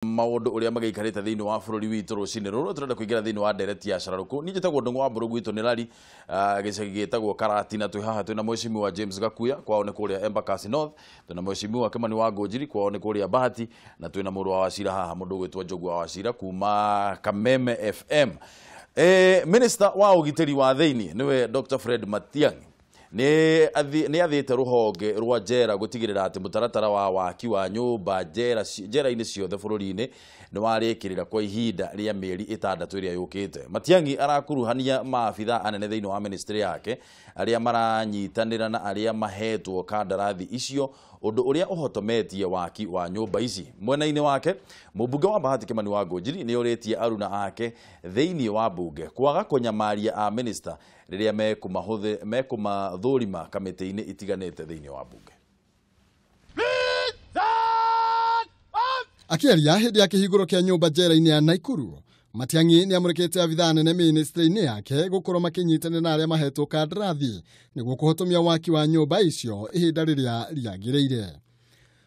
maundu uria magaikarite thiini wa bururi witu rucini ruru turenda kuingira thiini wa ndereti ya Cararuku ni njitagwo ndungu wa mburu gwitu ni rari gicagi gitagwo Karatina twi haha twina mweshimiwa wa James Gakuya kwao ni kuria Embakasi North twina mweshimiwa wa Kimani wa Ngojiri kwao ni kuria Bahati na twina muru wa Wacira haha mundu gwitwa Njogu wa Wacira kuma Kameme FM. Minister wa ugiteri wa thiini niwe Dr. Fred Matiang'i ni athite ruhonge rwa njeera gutigirira ati mutaratara wa waki wa nyumba njeera-ini ciothe bururi-ini ni warikirira kwa ihinda ria mieri 6 iria yukite. Matiang'i arakuruhania maabithaa anene thiini wa ministry yake aria maranyitanira na aria mahetwo kandarathi icio undu uria uhotometie waki wa nyumba ici. Mwena-ini wake mubunge wa Bahati Kimani wa Ngojiri ni uritie aruna ake thiini wa bunge kwaga kunyamaria a minister riria mekumathurima kamiti-ini itiganite thiini wa bunge. Akiaria hindi ya kihiguro kia nyumba njera-ini ya Naikuru, Matiang'i ni amurikite abithaa nene ministry-ini yake gukorwo makinyitanira na aria mahetwo kandarathi niguo kuhotomia waki wa nyumba icio ihinda riria riagiriire.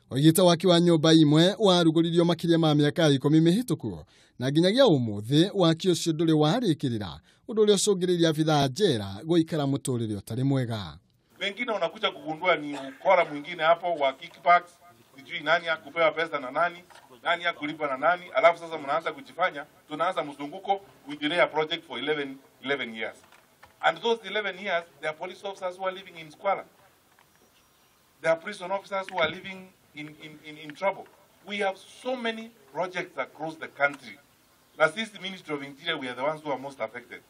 Oigite waki wa nyumba imwe waruguririo makiria ma miaka 10 mihituku na nginyagia umuthi waki ucio nduri warikirira undu uria ucungiriria abithaa njera guikara muturire utari mwega. Wengine unakuja kugundua ni ukora mwingine hapo wa kickbacks, sijui nani akupewa pesa na nani akulipa na nani, alafu sasa mnaanza kujifanya tunaanza mzunguko we delay a project for 11 years. And those 11 years there are police officers who are living in squalor. There are prison officers who are living in trouble. We have so many projects across the country. As this Ministry of Interior, we are the ones who are most affected.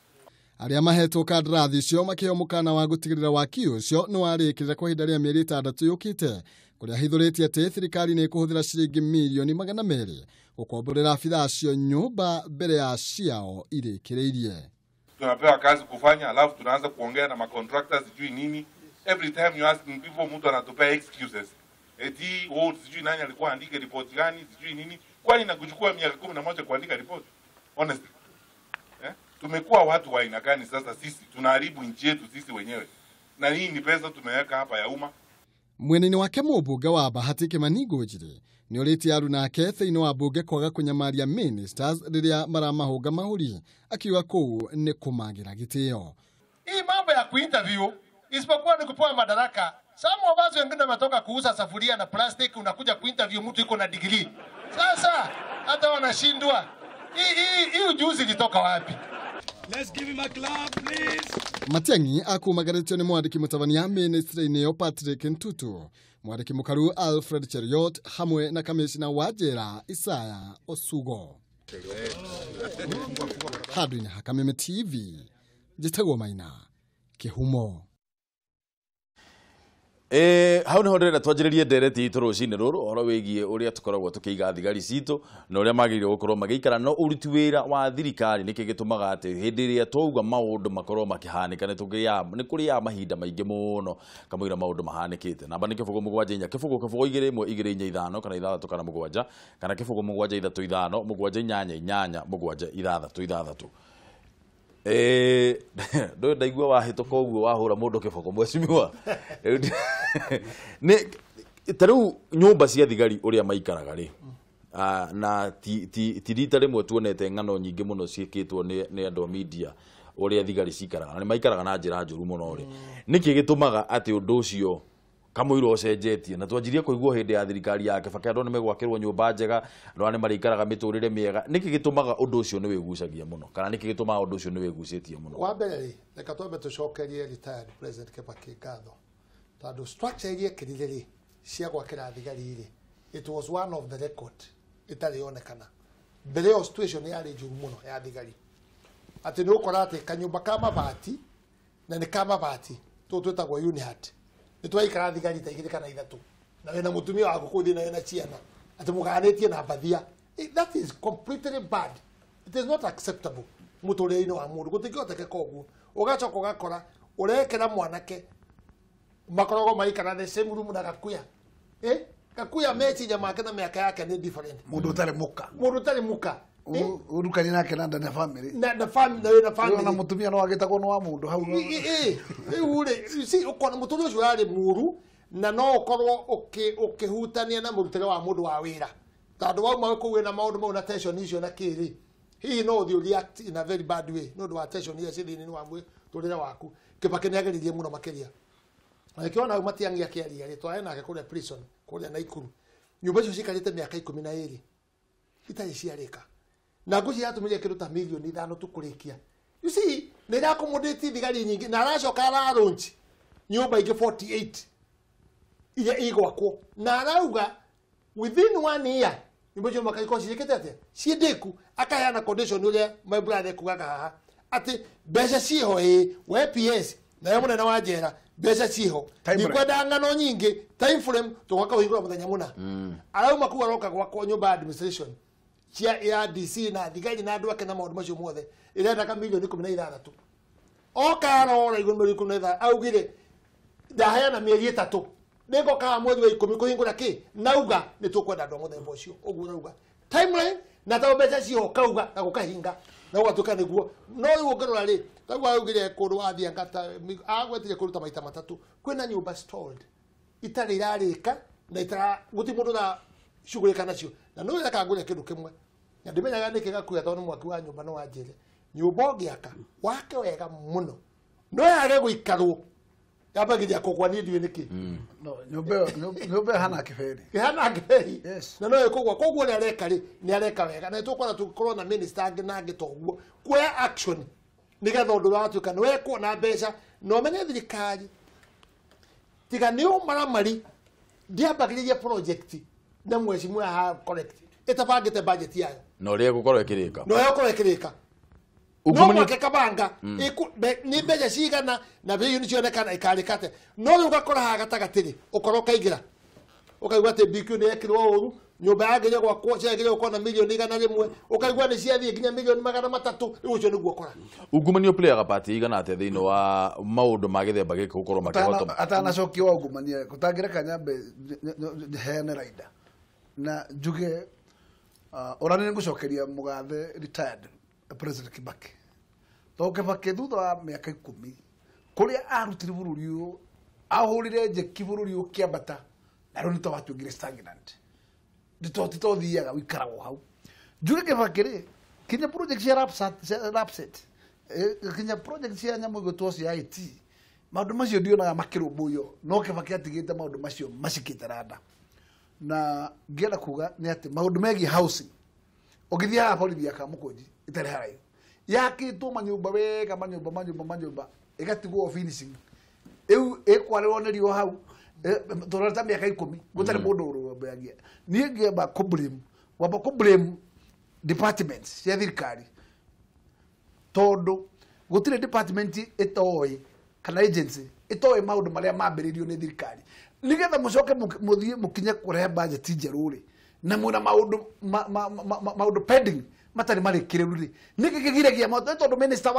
Aria mahetwo kandarathi cio makiheo mukana wa gutigirira waki ucio ni warikirira kwa ihinda ria mieri 6 yukite kuria hithuritie ati thirikari ni ikuhuthira ciringi milioni 200 gukomborera abithaa cio nyumba mbere ya ciao irikiriirie. Tunapewa kazi kufanya alafu tunaanza kuongea na contractors sijui nini. Every time you ask people mtu anatupea excuses. Eti sijui nani alikuwa andike report gani sijui nini. Kwani nakuchukua miaka 11 kuandika report? Honestly. Tumekuwa watu wa aina gani sasa sisi? Tunaharibu nchi yetu sisi wenyewe. Na hii ni pesa tumeweka hapa ya umma. Mweneni wake mubunge wa Bahati Kimani Ngojiri ni uritie aruna ake thiini wa bunge kwaga kunyamaria ministers riria maramahuga mahuri akiwa kuu ni kumagira gitio. Hii mambo ya kuinterview isipokuwa ni kupewa madaraka. Some of us wengine wametoka kuuza safuria na plastic, unakuja kuinterview mtu iko na degree. Sasa hata wanashindwa. Hii ujuzi litoka wapi? Let's give him a clap, please. Matiang'i akumagaritio ni mwadiki mutavania ministry-ini yo Patrick Ntutu, mwadiki mukaru Alfred Cheriot hamwe na kamishina wa njera Isaya Osugo. Hadwini ha Kameme TV, njitagwo Maina, Kihumo. Hau niho ndirenda twanjiririe ndereti itu rucini ruru horo wigie uria tukoragwo tukiiga thigari citu na uria magirire gukorwo magiikara no uruti wira wa thirikari niki gitumaga ati hindi iria twauga maundu makorwo makihanika ni kuria mahinda maingi muno kamwira maundu mahanikite namba ni kifugo 7 kifugo 2 1 2 5 kana 6 kana 7 kana kifugo 7 3 5 7 8 8 7 6 ndo ndaigua wahituka uguo wahura mundu kiboko mweshimiwa ni taru nyumba cia thigari uria maikaraga ri na ti rita rimwe tuonete ng'ano nyingi muno ciikitwo ni andu media uria thigari cikaraga ni maikaraga na njira njuru muno ri niki gitumaga ati undu ucio kamuiro ocenjetie na twanjirie kuigua hindi ya thirikari yake baka andu ni megwakirwo nyumba njega andu ni marikaraga miturire miega niki gitumaga undu ucio ni wigucagia muno kana niki gitumaga undu ucio ni wigucetie muno wa mbere reka twambe tucokerie retired president Kibaki ngatho tondu structure iria kirire cia gwakira thigari ri it was one of the record itarionekana mbere yo situation ya njuru muno ya thigari ati ni ukora ati kanyumba ka mabati na ni ka mabati twetagwo unit nitwaikara thigari ta 2 kana 3 na wena mutumia wako kuthi na wena ciana ati muganitie na bathia. That is completely bad. It is not acceptable muturire-ini wa mundu gutingihoteka koguo ugacoka ugakora urekera mwanake makorogo maikara the same room na Gakuya Gakuya mechi jamaa kana miaka yake ni different mundu utari muka urukani nake na ndana family na family na mutumia no agitagwo no wa mundu hau ure si ukona mutumia ucio ari muru na no ukorwo ukihutania na murutire wa mundu wa wira tando wau mau kuwe na maundu mau na tension icio na kiri hihi no thi react in a very bad way no do attention here thini ni wamwe turira waku Kibaki ni ageririe muno makiria akiona Matiang'i akiaria ri twae nake kuria prison kuria Naikuru nyumba icio cikarite miaka 12 itari ciarika na nguci yatumire kiruta milioni 5 tukurikia you see ni accommodate thigari nyingi na aracoka ara launch nyumba ingi 48 iya igwakwo na arauga within 1 year nyumba icio makaiko cirikite atia ciendeku akayana condition uria my brother kugaga haha ati mbeca ciho we PS na yo munene wa njera mbeca ciho ni kwenda ngano nyingi time frame tugaka uhingura muthenya muna arauma kuwa roka gwakwo nyumba administration cia ya DC na thigari na andu ake na maundu macio mothe irenda ka milioni 16 okarora iguru milioni 16 augire ndahayana mieri 3 niko ka mwezi wa 10 kuhingura ki nauga ni tukwenda ndo muthemba ucio uguo nauga timeline na tawo mbeca ciho kauga na gukahinga na gwatuka niguo no ugerora ri tawo augire kundu wathia ngata agwetire kuruta maita matatu kwina nyumba stalled itari irarika na itara guti mundu na shughulika nacio na no yaka ngure kindu kimwe na ndimenyaga niki gakuya tondu mwaki wa nyumba no wanjire nyumba ngiaka wake wega muno no yage guikarwo yabagiria kugwa ni ndiwe niki no nyumba hana kiberi yes na no kugwa ni areka ri ni areka wega na tukora tukorwo na minister angi na angi toguo kwa action nigetha undu watuka no eko na mbeca no menye thirikari tiga ni umaramari ndiabagiria project na mwezi mwe ha correct itabangite budget yayo no rie gukorwo ikirika no mwake kabanga ni mbeca cigana na biyu ni cionekana ikarikate no ri ugakora ha gatagatiri ukorwo kaigira ukaigwa ati BQ ni ekirwo uru nyumba yageje gwakwo ciagire uko na milioni 100 ukaigwa ni ciathie nginya milioni 300 ucio niguo ukora ugumanio player gapati igana ate thini wa maundu magithemba giki gukorwo makihotoma atana cokio wa ugumania kutangira kanyambe hene raida na njuge orani ngucokeria mugathe retired President Kibaki to Kibaki thutha wa miaka 10 kuria arutire bururi uyu ahurire njeki bururi ukiambata na ro nito watungire stagnant ndito thiaga wikarago hau njuge Kibaki ri kinya project cia rapset kinya project cia nyamu igotwo cia IT maundu macio ndionaga makirumbuiyo no Kibaki atigite maundu macio macikite rada na ngenda kuga ni ati maundu megi housing ogithia ha borithi akamukunji itare harai yakitwo manyumba wega manyumba igatigwo finishing eu ekwarerwo ni rio hau torata miaka 10 gutare mundu urumbagia nie ngeba kublame departments cia thirikari tondu gutire department itoi kana agency itoi maundu maria mambiririo ni thirikari nigetha mucoke muthie mukinye kurehe budget njeruri na muna maundu pending matari marikire ruri niki kigiragia mothe tondu minister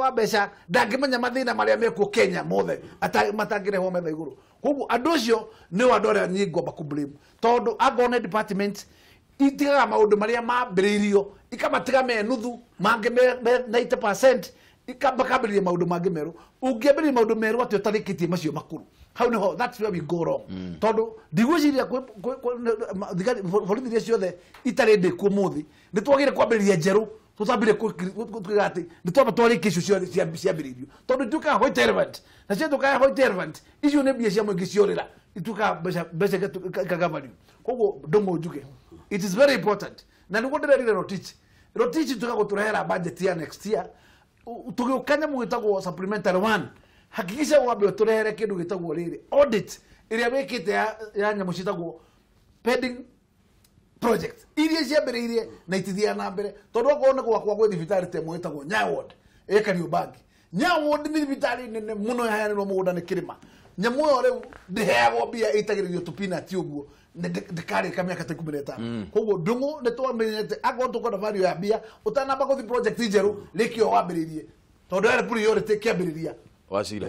wa besha ndangimenya mathina maria mekuo Kenya mothe matangire ho metha iguru koguo andu cio ni wadore nyingwa bakublame tondu agone department itiga maundu maria mambiririo ikamatiga me nuthu mange 90% ikambakabilia maundu mange meru ungiambiriria maundu meru atio tarikitie macio makuru how no that's where we go wrong tondu ndigwiciria borithi ciothe itarende ku muthi ni twagire kwambiriria njeru tutambire kugati ni twaba twarike icio ciambiririo tondu tuka hoite relevant na cio tuka hoite relevant icio ne bia cia mwingi ciorira ituka besa kagavani koguo ndomo njuge it is very important na niguo ndirerire rotich tukaguturehera budget ya next year tugiukanya mwitagwo supplementary 1 hakikisha wambe turehere kindu gitagwo riri audit iria wikite ya nyamu citagwo pending project iria ciambiriirie na itithia na mbere tondu akona gwakwa gwe thibitari te mwitagwo Nyaward Kariubangi Nyaward ni thibitari nene muno yaheanirwo mugunda ni kirima nyamu yo riu ndiheagwo bia itagiririo tupina ti uguo ndikari kamia kate kumireta koguo ndungu ne twamenyete agwo tukona value ya bia utanamba guthi project njeru likio wambiririe tondu ere priority kiambiriria wacira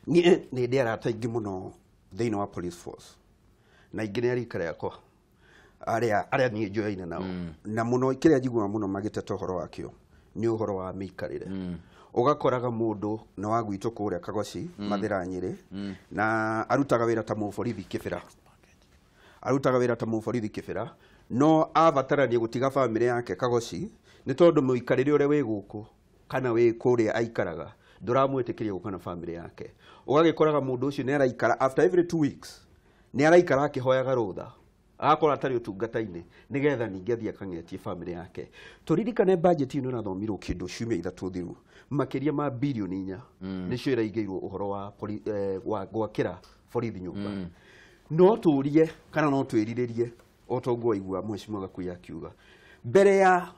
ni ndera taingi muno thiini wa police force na ingine arikare yakwa aria ni njoyaine nao na muno kiria njigua muno magitete uhoro wakio ni uhoro wa mikarire ugakoraga mundu na wagwito kuria Kagoci Mathira Nyeri na arutaga wira ta muborithi kibira no avatarania gutiga family yake kagoci ni tondu muikarire ure wi guku kana wi kuria aikaraga nduramwitikiria gukana family yake ugagikoraga mundu ucio ni araikara after every 2 weeks ni araikara akihoyaga rutha akora atari utungata-ini nigetha ningi athie akangetie family yake turirikane budget ino nathomirwo kindu ciumia 3 thiru makiria ma bilioni 4 nicio iraigirwo uhoro wa gwakira borithi nyumba no turie kana no twiriririe otongo igua mheshimiwa Gakuya akiuga mbere ya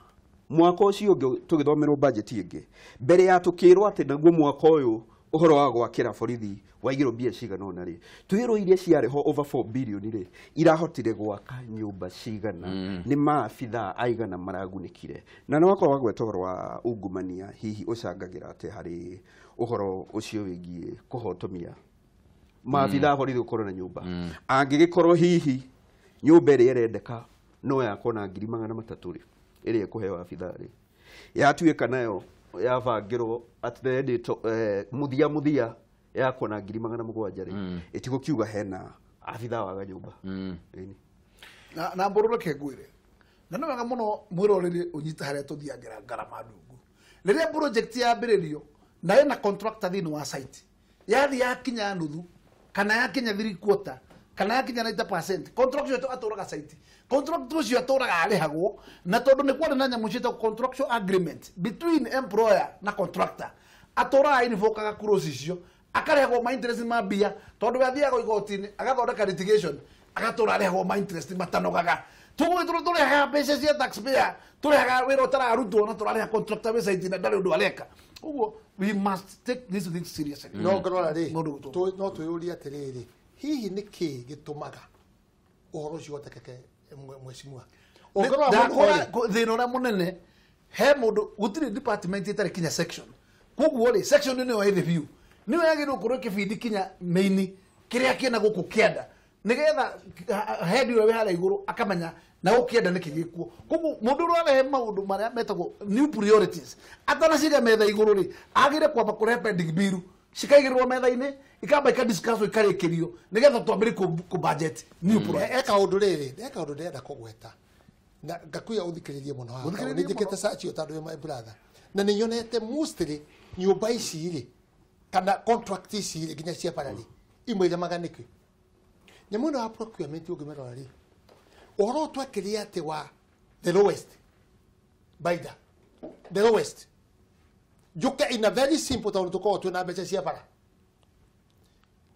mwaka ucio tugithomerwo budget ingi mbere ya tukirwo ati naguo mwaka uyu uhoro wa gwakira borithi waigirwo mbia cigana ona ri twirwo iria ciariho over 4 billion ri irahotire gwaka nyumba cigana ni maabithaa aigana maragunikire na no akorwo gweta uhoro wa ungumania hihi ucangagira ati hari uhoro ucio wigie kuhotomia maabithaa borithi ukorwo na nyumba angigikorwo hihi nyumba iri irendeka no yakona 300,000 ri iri kuhewa abithaa ri yatuika nayo yavangirwo atendito muthia yakona 700,000 ri itigukiuga hena abithaa wa nyumba na mbororoke ngwire na no wega muno mwirorere unyita haria tuthiangira ngarama ndungu riria project yambiririo na ina contractor thini wa site yathi yakinya nuthu kana yakinya 3/4 kana yakinya 90% contract yo aturaga site contract ucio aturaga arihagwo na tondu ni kwari na nyamu cita contractual agreement between employer na contractor aturaga invokaga cross icio akarehagwo ma interest ma bia tondu gathiaga igotini agathondeka litigation agatura arehagwo ma interest matanogaga turehaga mbeca cia taxpayer turehaga wira utararutwo na turareha contractor we site na ndari undu areka uguo we must take this thing seriously no ngorora ri no tuyuria atiriri hihi niki gitumaga uhoro ucio utekeke mheshimiwa ongorora thina uria munene he mundu gutiri department itari kinya section koguo ri section ni yo review ni wagirwo kurwo kibindi kinya main kiria kina guku kienda nigetha head yo we hala iguru akamenya na ukienda nikigikuo koguo mundu rwarehe maundu maria metagwo new priorities atana ciga metha iguru ri agire kwamba kurehe pending bill cikaigirwo metha-ini ikamba ikadiscusswo ikarikirio nigetha twambire ku budget new project eka undu riri eka undu ndenda kugweta na Gakuya uthikiririe muno haha ni ndikete search yo tandu my brother na ni nyonete mostly nyumba ici ri kana contract ici ri ginya cia parali imwe maganiki nyamu na procurement ugimero ri oro twekiria ati wa the lowest baida the lowest juke in a very simple tondu tuko twina mbeca cia para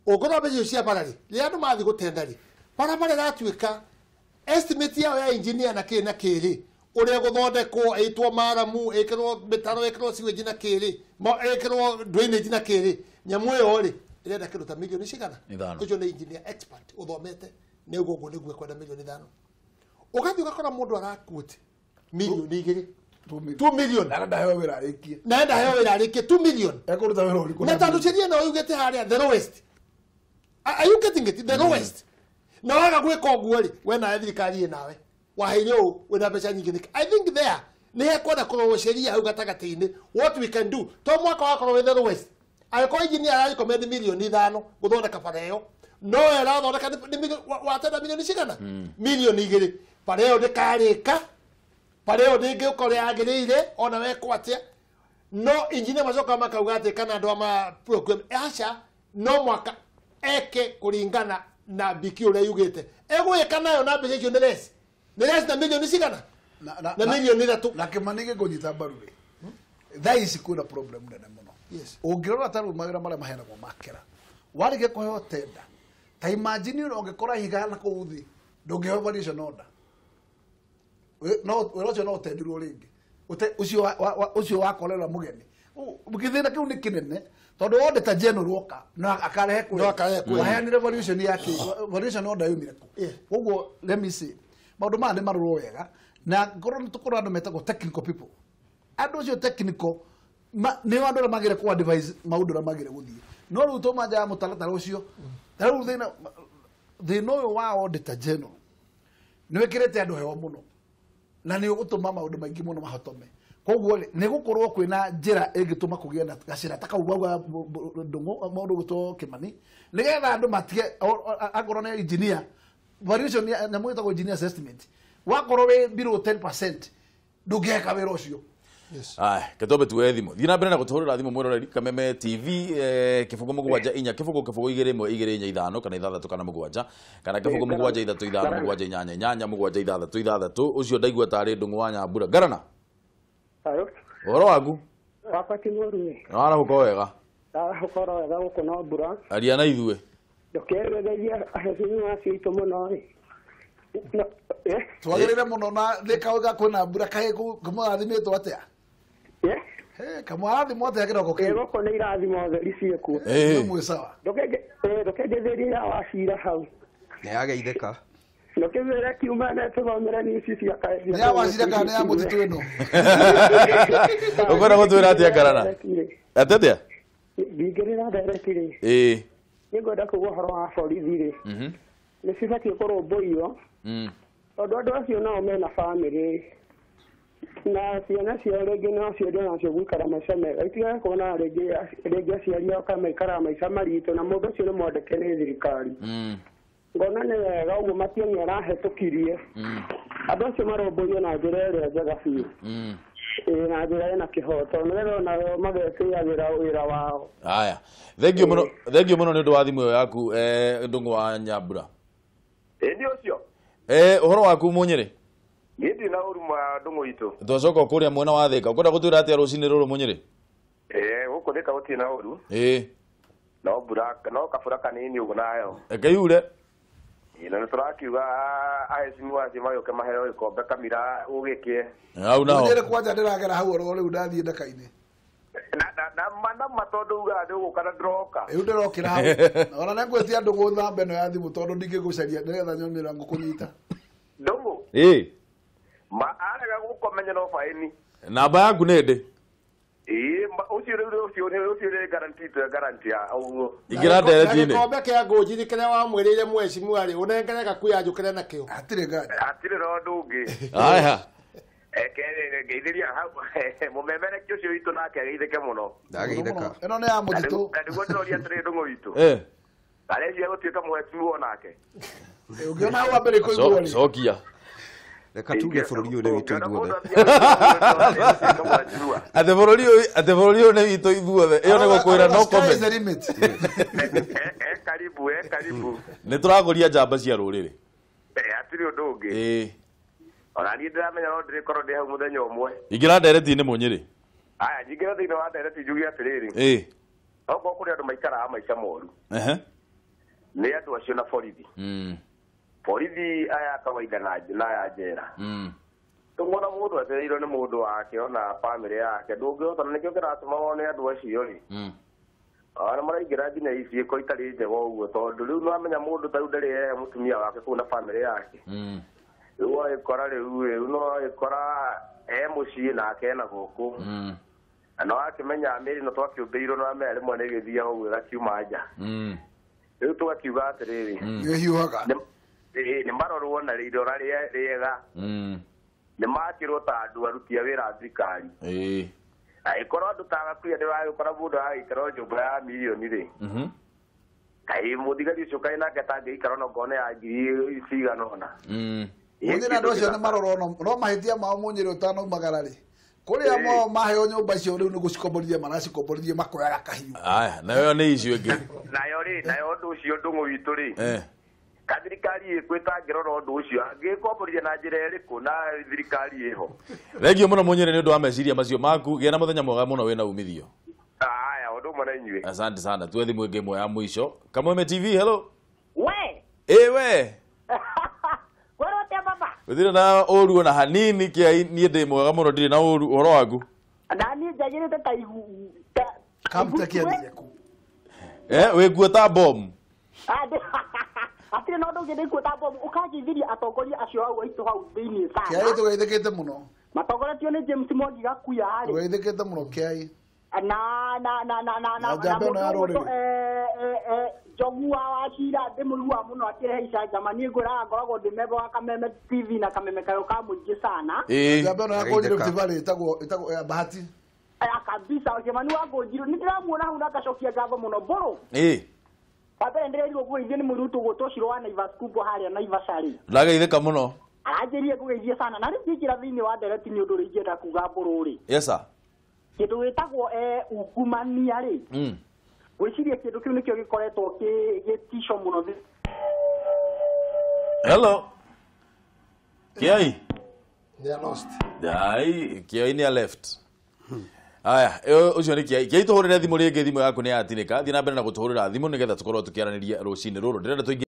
ogora mbeca cia para ri riandu mathi gutendari para para ratuika estimate yao ya engineer na kiri uria guthondekwo aitwo maramu ekirwo mitaro ekirwo sewage na kiri ekirwo drainage na kiri nyamu yo ri irenda kiruta milioni cigana ucio ni engineer expert uthomete ni uguo niguo kwenda milioni 5 ugathi ugakora mundu arakuti milioni 2 million nda hewa wira arikie na nda hewa wira arikie 2 million ekuruta wira uriku na tandu ciria no ugete haria the lowest are you getting it the lowest na waga gwika uguo ri we na thirikari nawe waheirwo wina mbeca nyingi niki I think there ni hekwenda kurwo sheria au gatagati-ini what we can do to mwaka wakorwo with the lowest ayiko engineer recommend milioni 5 guthondeka pareo no era thondeka ni watenda milioni cigana milioni 2 pareo ndikarika pareo ndingi ukore agirire ona we kwatia no engineer macoka makauga ati kana andu ama program acha no mwaka eke kuringana na biki uria yugite egwika nayo na mbeca icio ni less na milioni cigana na milioni 3 na kimanige kunyita mbaru ri thaici kuna problem nene muno yes ungirora taru magira maria mahenagwo makera warige kuheo tenda ta imagine ungikora higa na kuuthi ndungiheo valuation order no werocho no tendirwo ringi ucio wakorera mugeni mugithina kiu ni kinene tondu auditor general woka no akarehe ku waheanire valuation yake valuation order yumire ku uguo let me see maundu ma ni maruro wega na ngoro tukura andu metagwo technical people andu ucio technical ni andu ra magire ku advise maundu ra magire guthie no ru to maja mutalatara ucio taru thina uyu wa auditor general ni wekirete andu hewa muno na ni ugutuma maundu maingi muno mahotome koguo ni gukorwo kwina njira ingituma kugia na gacira takaugwa ndungu maundu guto kimani nigetha andu matige agoro na engineer valuation na mwita go engineer estimate wakorwo we below 10% ndungeka wira ucio. Ketobe tuwe thimo. Thina mbere na gutuhurira thimo mwiroreri Kameme TV kifungo mugwanja inya kifungo kifungo igire imwe igire inya ithano kana ithathatu kana mugwanja kana kifungo mugwanja ithatu ithano mugwanja inyanya inyanya mugwanja ithathatu ithathatu ucio ndaigua tari ndungu wa Nyambura Garana. Alo. Oro wagu. Wakati mworuwe. Ara huko wega. Hukoro wega guko no mbura. Aria na ithuwe. Ndokeregeria ahesini wacio muno twagirire muno na thikauga kwina mbura kahe kumurathimĩtwo atia kamwarathimwo atia kĩroko kĩu gũkũ nĩ irathimo theri ciĩkuo mwĩ sawa ndũkenjetheria wacira hau nĩyageithĩka ndũkĩmwĩre kiuma na tũthomere nĩci cia kaĩ nĩ ya wacira kana nĩ ya mũtitũ ĩno ũkwenda gũtwĩra atĩa Garana atetia ndingĩrĩra ndereti-rĩ nĩngwenda kuuga ũhoro wa borithi-rĩ nĩ cibatiĩ kũrũmbũiyo tondũ andũ acio nao mena bamĩrĩ na ciana ciao rĩngĩ no ciendio nacio gũikara maica mega itigage kuona rĩngĩ aciari ao kamaikara maica maritũ na mũndũ ũcio nĩ mwandĩke nĩ thirikari ngona nĩ wega ũguo Matiang'i arahĩtũkirie andũ acio marũmbũiyo na njĩra ĩrĩa njega biũ na njĩra ĩna kĩhoto nĩgetha onao magetĩagĩra wĩra wao. Aya thengio mũno nĩ ũndũ wa thimũ ĩyo yaku ndũngũ wa Nyambura. Ndio cio. Ũhoro waku Munyĩrĩ? Gĩtĩ na ũruma ndũngũ itũ. Twacoka kũrĩa mwena wa Thĩka. Ũkwenda gũtwĩra atĩa rũcinĩ rũrũ Munyĩrĩ? Gũkũ Thĩka gũtirĩ na ũru. No mbura no kabura kanini ũguo nayo. Kaiyure? Na nĩtũrakiuga aheci mwaci magĩũke maheo gĩkombe kamira ũgĩkie. Hau naho. Munyĩrĩ kwanja ndĩragera hau oro rĩu ndathiĩ ndaka-inĩ. Na matondu uga ndũgũka na ndĩroka. Rĩu ndĩrokĩra hau. Ona nĩngwĩtia ndũngũ thamba ĩno ya thimũ tondũ ndingĩgũcaria nĩgetha nyonera ngũkũnyita. Ndũngũ? Arega gũkomenya no faini. Namba yaku nĩ ndĩ? Ũcio nĩ guarantee ya ũguo. Ingĩra ndereti-inĩ. Gĩkombe kĩa ngũnjiri kĩrĩa wamwĩrĩire mheshimiwa-rĩ ũnengere Gakuya njũkĩre nakĩo. Hatirĩ nganja. Hatirĩ no ndũngĩ. Aya. Geithĩria mũmemere ũcio witũ nake ageithĩke mũno. Ndageithĩka. Ĩno nĩ ya mũtitũ. Nĩguo ndĩroria atĩrĩ ndũngũ witũ. Arecia gũtuĩka mheshimiwa nake. Ũngĩona hau wambere kũiguo-rĩ. Cokia. Reka tuge bũrũri ũyũ nĩ witũ ithuothe. Atĩ bũrũri ũyũ nĩ witũ ithuothe. Ĩyo nĩ gũkwĩra no comment. Karibu. Nĩ tũragũria njamba cia rũrĩrĩ. Hatirĩ ũndũ ũngĩ. Ona niĩ ndĩramenya no ndĩrĩkorwo ndĩ hau mũthenya ũmwe. Ingĩra ndereti-inĩ Munyĩrĩ. Aya nyingĩra thĩinĩ wa ndereti njuge atĩrĩrĩ. Okorwo kũrĩ andũ maikaraga maica moru. Nĩ andũ acio na borithi. Borithi aya kawaida na ya njera. Tũmona mũndũ atereirwo nĩ mũndũ wake ona bamĩrĩ yake ndũngĩhota na nĩkĩo kĩratũma wone andũ acio-rĩ. Ona maraingĩra nginya iciĩko itarĩ njega ũguo tondũ rĩu nĩwamenya mũndũ ta rĩu ndarĩ ehe mũtumia wake kũu na bamĩrĩ yake. Rĩu agĩkora rĩu no agĩkora mũciĩ nake ena gũkũ. Na no akĩmenya mĩrĩ no twakĩũmbĩirwo no amenya rĩmwe nĩ gĩthiaga ũguo ĩgakiuma nja. Rĩu tũgakiuga atĩrĩrĩ. Nĩhiũhaga. Nĩ marorwo na rĩrora rĩega. Nĩ makĩrwo ta andũ aruti a wĩra a thirikari. Angĩkorwo andũ ta Gakuya ndĩragĩkora mũndũ aragĩikara nyũmba ya mirioni-rĩ. Kaĩ mũthigari ũcio kaĩ nake atangĩikara ona ngone ya ngiri cigana ũna. Mũthenya andũ acio nĩ marorwo no mahĩtia mao Munyĩrĩ ũtanaumagara-rĩ. Kũrĩa mo maheo nyũmba icio rĩu nĩ gũcikomborithia maracikomborithia makoyaga kahiũ. Aya nayo nĩ icio ingĩ. Nayo ũndũ ũcio ndũngũ witũ-rĩ. Thirikari ĩkwĩtangĩrora ũndũ ũcio angĩkomborithia na njĩra ĩrĩkũ na thirikari ĩho. Thengio mũno Munyĩrĩ nĩ ũndũ wa meciria macio maku. Gĩa na mũthenya mwega mũno wĩna umithio. Aya ũndũ ũmwe na inyuĩ. Asante sana. Tuwe thimũ ĩngĩ ĩmwe ya mũico. Kameme TV, hello. We. We. Worote baba. Gũtirĩ na ũru ona hanini kĩa niĩ ndĩ mwega mũno ndirĩ na ũru. Ũhoro waku? Na niĩ njagĩrĩte ta ihu. Kamũte kĩathia ku. Wĩkuo ta bomu. Atire no ndũngĩ kuota bomu ũkanjithiria atongoria acio hau aitũ hau thĩinĩ sana. Kĩai tũgeithĩkĩte mũno. Matongoretio nĩ James Mwangi Gakuya harĩ. Tũgeithĩkĩte mũno Kĩai. Njogu wa Cira ndĩmũigua mũno akĩrehe icanjama niĩ ngwĩraga ngoragwo ndĩ member wa Kameme TV na Kameme kayo ka mũingĩ sana. Njamba ĩno ya Kũnjĩrĩ Festival ĩtagwo Bahati. Kabisa Kĩmani wa Ngũnjirũ nĩndĩramuona hau na ngacokia ngatho mũno mbũrũ. Wabere ndĩrerirwo gũithio nĩ mũirĩtu gũtwo Ciro wa Naivas Kubwa harĩa Naivas-rĩ. Ndageithĩka mũno. aranjirie kugeithia sana na rĩu ingĩra thĩinĩ wa ndereti nĩ ũndũ ingĩenda kuga mbũrũ-rĩ. Yes sir. Kĩndũ gĩtagwo ungumania rĩ. Gwĩciria kĩndũ kĩu nĩkĩo gĩkoretwo gĩtico mũno. Hello. Kiai. They are lost. Ai, Kiai ni left. Aya, ucio ni Kiai. Kiai tuhurire thimu ringi thimu yaku ni yatineka. Thii na mbere na gutuhurira thimu nigetha tukorwo tukiaranĩria rũcinĩ rũrũ. Ndĩrenda